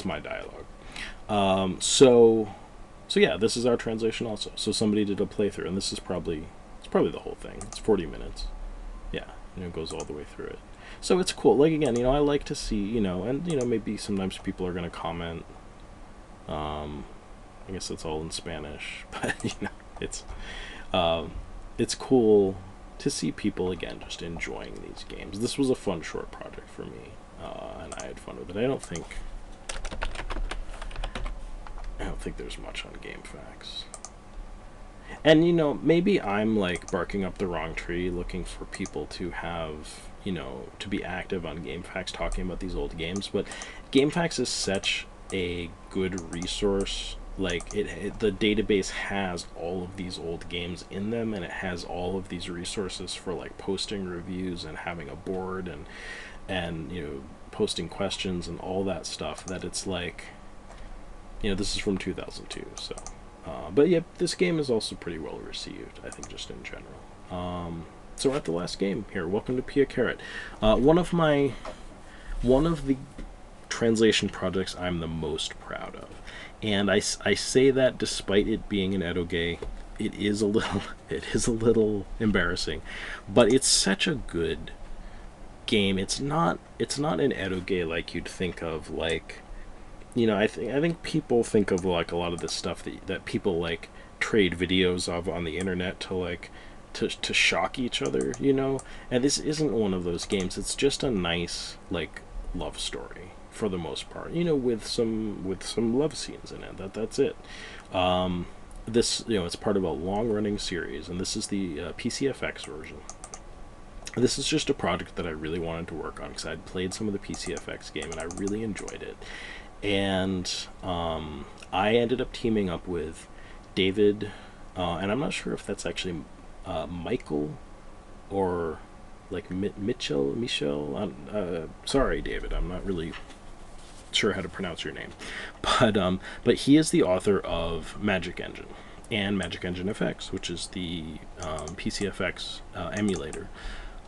my dialogue. So yeah, this is our translation also. So somebody did a playthrough, and this is probably the whole thing. It's 40 minutes. Yeah, it goes all the way through it. So it's cool. Like, again, I like to see, and maybe sometimes people are gonna comment. I guess it's all in Spanish, but it's cool to see people again just enjoying these games. This was a fun short project for me, and I had fun with it. I don't think there's much on GameFAQs. And maybe I'm like barking up the wrong tree, looking for people to have to be active on GameFAQs talking about these old games. But GameFAQs is such a good resource. Like the database has all of these old games in them, and it has all of these resources for like posting reviews and having a board and posting questions and all that stuff. That it's like, this is from 2002, so. But yeah, this game is also pretty well received, I think, just in general. So we're at the last game here. Welcome to Pia Carrot. One of the translation projects I'm the most proud of, and I say that despite it being an edoge, it is a little embarrassing, but it's such a good game. It's not an edoge like you'd think of, like. I think people think of like a lot of this stuff that people like trade videos of on the internet to like to shock each other, and this isn't one of those games. It's just a nice like love story for the most part, with some love scenes in it. That's it. This it's part of a long running series, and this is the PCFX version. This is just a project that I really wanted to work on because I'd played some of the PCFX game and I really enjoyed it. And I ended up teaming up with David, and I'm not sure if that's actually Michael or like Michel. Sorry, David, I'm not really sure how to pronounce your name, but he is the author of Magic Engine and Magic Engine FX, which is the PCFX emulator.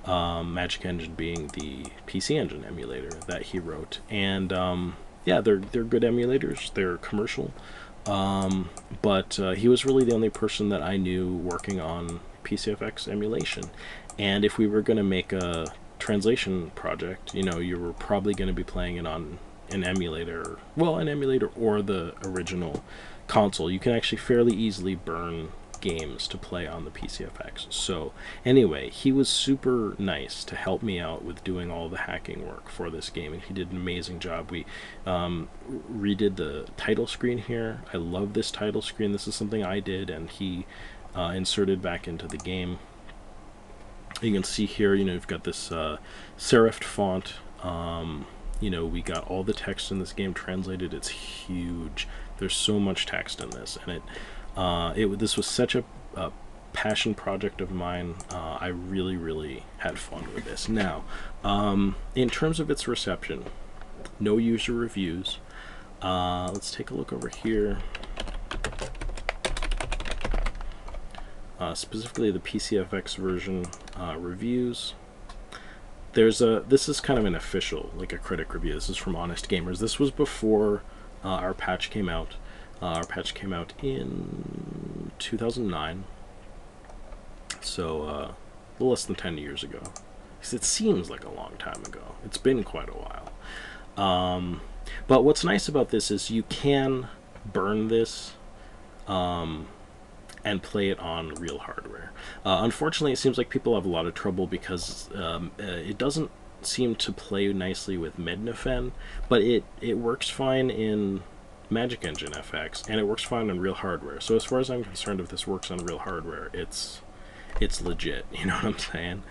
Magic Engine being the PC Engine emulator that he wrote, and yeah, they're good emulators. They're commercial, but he was really the only person that I knew working on PCFX emulation. And if we were going to make a translation project, you were probably going to be playing it on an emulator, or the original console. You can actually fairly easily burn games to play on the PCFX. So anyway, he was super nice to help me out with doing all the hacking work for this game, and he did an amazing job. We redid the title screen here. I love this title screen. This is something I did, and he inserted back into the game. You can see here, you've got this serifed font. We got all the text in this game translated. It's huge. There's so much text in this, and this was such a passion project of mine. I really, really had fun with this. Now, in terms of its reception, no user reviews. Let's take a look over here. Specifically the PCFX version reviews. This is kind of an official, like a critic review. This is from Honest Gamers. This was before our patch came out. Our patch came out in 2009, so a little less than 10 years ago. Because it seems like a long time ago. It's been quite a while. But what's nice about this is you can burn this and play it on real hardware. Unfortunately, it seems like people have a lot of trouble because it doesn't seem to play nicely with Mednafen, but it works fine in Magic Engine FX, and it works fine on real hardware. So as far as I'm concerned, if this works on real hardware, it's legit. You know what I'm saying?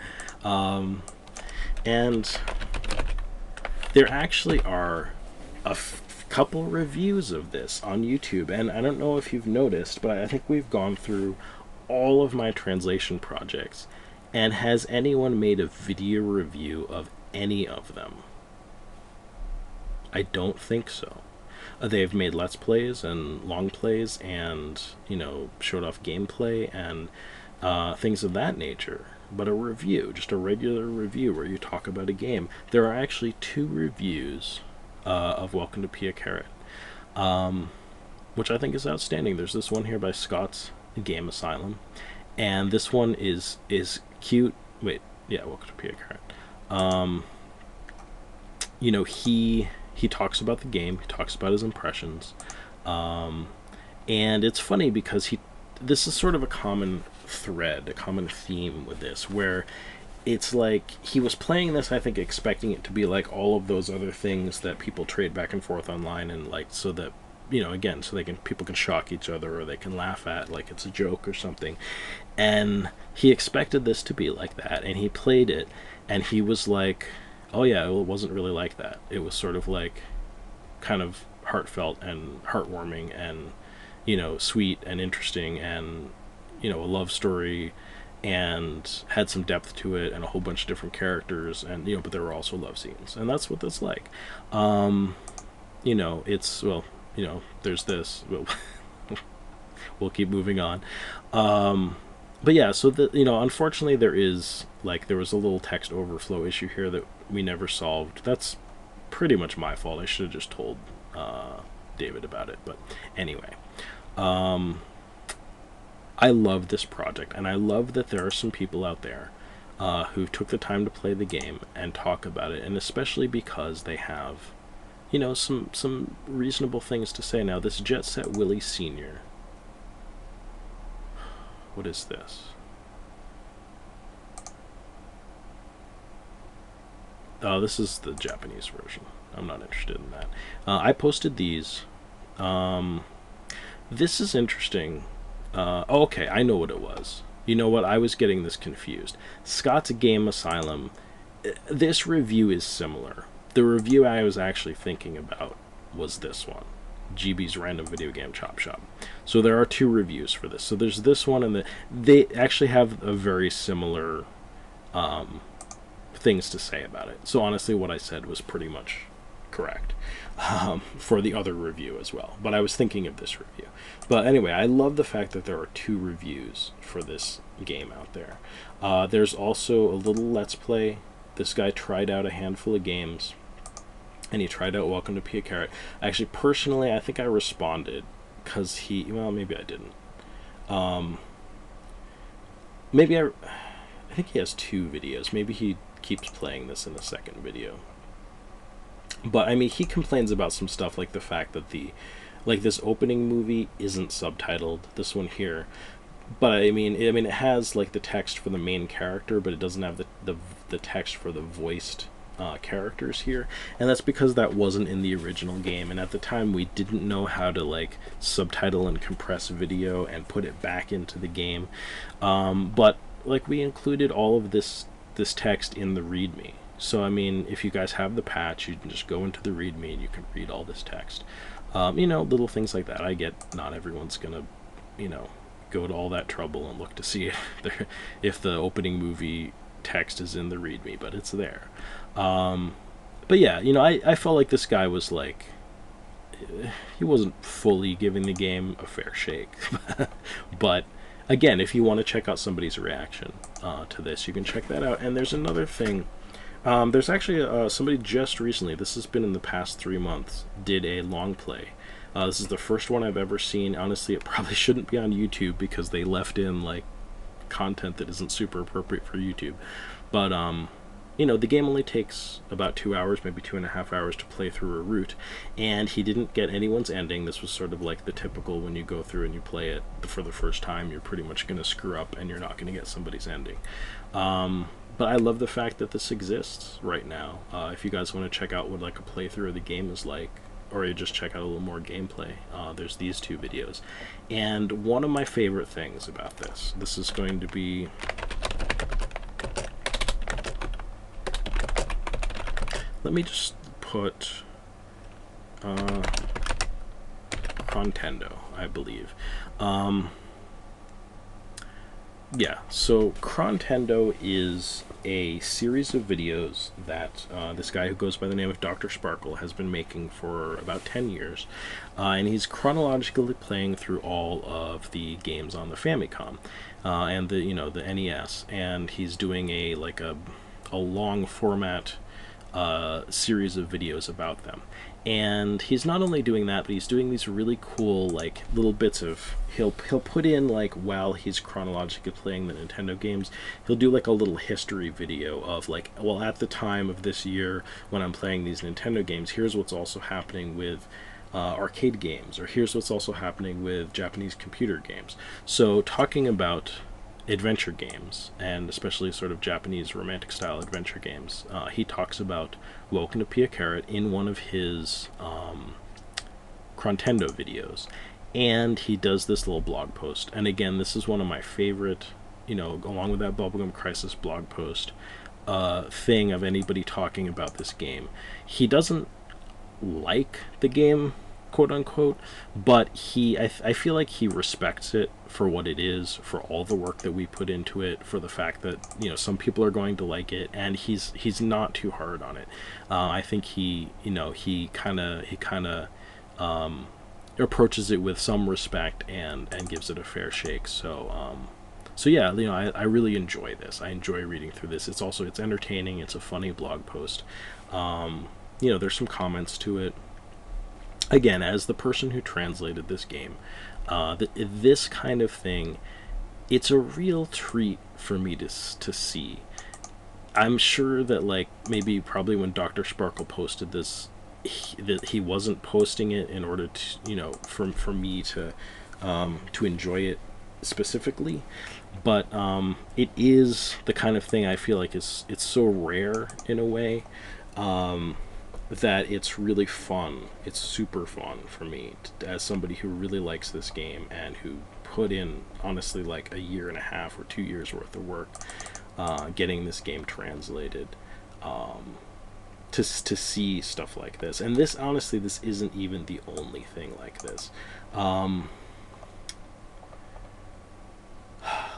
And there actually are couple reviews of this on YouTube, and I don't know if you've noticed, but I think we've gone through all of my translation projects, and has anyone made a video review of any of them? I don't think so. They've made Let's Plays and long plays and, you know, showed off gameplay and things of that nature. But a review, just a regular review where you talk about a game. There are actually 2 reviews of Welcome to Pia Carrot, which I think is outstanding. There's this one here by Scott's Game Asylum, and this one is cute. Wait, yeah, Welcome to Pia Carrot. You know, he talks about the game, he talks about his impressions, and it's funny because this is sort of a common thread, a common theme with this, where it's like he was playing this, I think, expecting it to be like all of those other things that people trade back and forth online, and like, so that, you know, again, so people can shock each other, or they can laugh at, like it's a joke or something. And he expected this to be like that, and he played it, and he was like, oh yeah, well, it wasn't really like that. It was sort of like kind of heartfelt and heartwarming and, you know, sweet and interesting, and, you know, a love story, and had some depth to it, and a whole bunch of different characters, and, you know, but there were also love scenes, and that's what that's like. You know, it's, well, you know, there's this, we'll keep moving on. But yeah, so you know, unfortunately there was a little text overflow issue here that we never solved. That's pretty much my fault. I should have just told David about it. But anyway, I love this project, and I love that there are some people out there who took the time to play the game and talk about it, and especially because they have, you know, some reasonable things to say. Now, this Jet Set Willie Sr., what is this? This is the Japanese version. I'm not interested in that. I posted these. This is interesting. Oh, okay, I know what it was. You know what? I was getting this confused. Scott's Game Asylum. This review is similar. The review I was actually thinking about was this one, GB's Random Video Game Chop Shop. So there are 2 reviews for this. So there's this one, and they actually have a very similar things to say about it. So honestly, what I said was pretty much correct for the other review as well. But I was thinking of this review. But anyway, I love the fact that there are 2 reviews for this game out there. There's also a little Let's Play. This guy tried out a handful of games, and he tried out Welcome to Pia Carrot. Actually, personally, I think I responded because well, maybe I didn't. Maybe I think he has 2 videos. Maybe he keeps playing this in the second video. But I mean, he complains about some stuff like the fact that this opening movie isn't subtitled, this one here. But I mean it has like the text for the main character, but it doesn't have the text for the voiced characters here, and that's because that wasn't in the original game, and at the time we didn't know how to like subtitle and compress video and put it back into the game. But like, we included all of this text in the README. So I mean, if you guys have the patch, you can just go into the README and you can read all this text. You know, little things like that. I get not everyone's gonna, you know, go to all that trouble and look to see if the opening movie text is in the README, but it's there. But yeah, you know, I felt like this guy was like, he wasn't fully giving the game a fair shake. But again, if you want to check out somebody's reaction to this, you can check that out. And there's another thing. There's actually somebody just recently, this has been in the past 3 months, did a long play. This is the first one I've ever seen. Honestly, it probably shouldn't be on YouTube because they left in like content that isn't super appropriate for YouTube. But you know, the game only takes about 2 hours, maybe 2.5 hours to play through a route, and he didn't get anyone's ending. This was sort of like the typical, when you go through and you play it for the first time, you're pretty much going to screw up and you're not going to get somebody's ending. But I love the fact that this exists right now. If you guys want to check out what like a playthrough of the game is like, or you just check out a little more gameplay, there's these 2 videos. And one of my favorite things about this is going to be, let me just put, Crontendo, I believe. Yeah, so Crontendo is a series of videos that this guy who goes by the name of Dr. Sparkle has been making for about 10 years. And he's chronologically playing through all of the games on the Famicom and the the NES, and he's doing a long format series of videos about them. And he's not only doing that, but he's doing these really cool like little bits of he'll put in, like, while he's chronologically playing the Nintendo games, he'll do like a little history video of like, well, at the time of this year when I'm playing these Nintendo games, here's what's also happening with arcade games, or here's what's also happening with Japanese computer games. So talking about adventure games, and especially sort of Japanese romantic style adventure games, he talks about Welcome to Pia Carrot in one of his Crontendo videos, and he does this little blog post. And again, this is one of my favorite, along with that Bubblegum Crisis blog post thing of anybody talking about this game. He doesn't like the game, quote unquote, but I feel like he respects it for what it is, for all the work that we put into it, for the fact that some people are going to like it, and he's not too hard on it. I think he kind of approaches it with some respect and gives it a fair shake. So yeah, I really enjoy this. I enjoy reading through this. It's entertaining. It's a funny blog post. There's some comments to it. Again, as the person who translated this game, this kind of thing, it's a real treat for me to see. I'm sure that, like, probably when Dr. Sparkle posted this, he wasn't posting it in order to, for me to enjoy it specifically, but it is the kind of thing I feel like it's so rare in a way. That it's really fun. It's super fun for me as somebody who really likes this game and who put in, honestly, like a year and a half or 2 years worth of work getting this game translated, to see stuff like this. And this, honestly, this isn't even the only thing like this.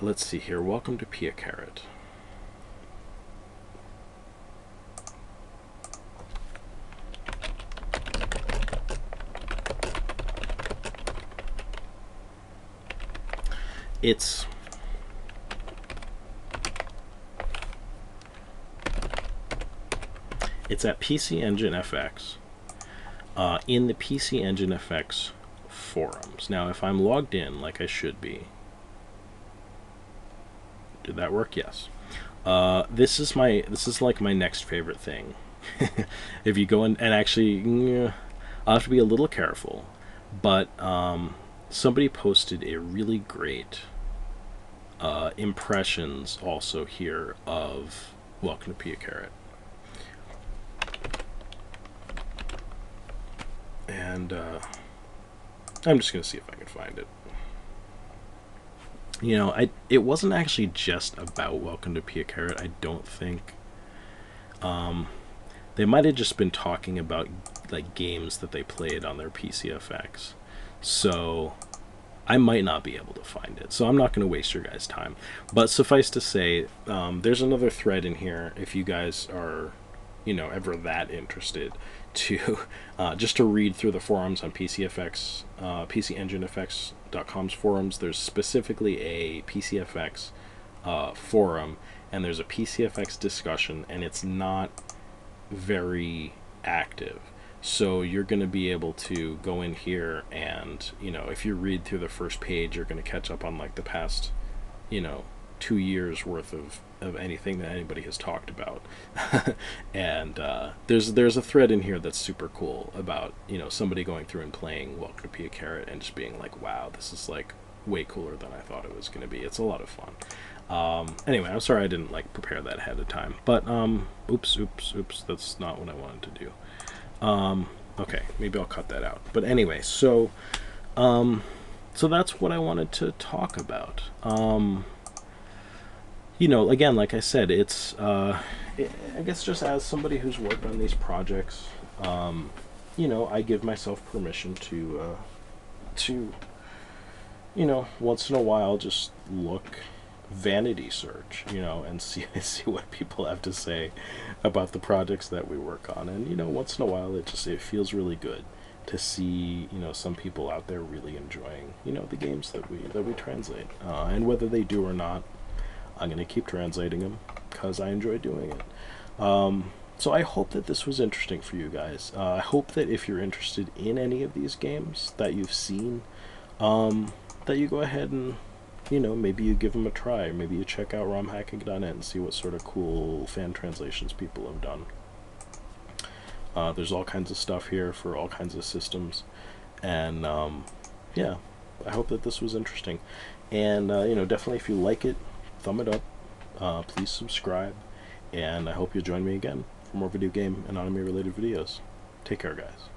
Let's see here. Welcome to Pia Carrot. It's at PC Engine FX, in the PC Engine FX forums. Now, if I'm logged in like I should be, did that work? Yes. This is like my next favorite thing. If you go in, and actually, I'll have to be a little careful, but somebody posted a really great impressions also here of Welcome to Pia Carrot. And I'm just going to see if I can find it. It wasn't actually just about Welcome to Pia Carrot, I don't think. They might have just been talking about like games that they played on their PCFX. So I might not be able to find it, so I'm not going to waste your guys' time. But suffice to say, there's another thread in here if you guys are, ever that interested to just to read through the forums on PCFX, PCEngineFX.com's forums. There's specifically a PCFX forum, and there's a PCFX discussion, and it's not very active. So you're going to be able to go in here and, if you read through the first page, you're going to catch up on like the past, 2 years worth of anything that anybody has talked about. And there's a thread in here that's super cool about, somebody going through and playing Welcome to Pia Carrot and just being like, wow, this is like way cooler than I thought it was going to be. It's a lot of fun. Anyway, I'm sorry I didn't like prepare that ahead of time, but oops, that's not what I wanted to do. Okay, maybe I'll cut that out. But anyway, so that's what I wanted to talk about. Again, like I said, it's I guess just as somebody who's worked on these projects, you know, I give myself permission to, you know, once in a while just look, vanity search, you know, and see see what people have to say about the projects that we work on. And you know, once in a while it feels really good to see, you know, some people out there really enjoying, you know, the games that we translate. And whether they do or not, I'm going to keep translating them because I enjoy doing it. So I hope that this was interesting for you guys. I hope that if you're interested in any of these games that you've seen, that you go ahead and, you know, maybe you give them a try. Maybe you check out romhacking.net and see what sort of cool fan translations people have done. There's all kinds of stuff here for all kinds of systems. And yeah, I hope that this was interesting. And you know, definitely if you like it, thumb it up. Please subscribe. And I hope you'll join me again for more video game and anime related videos. Take care, guys.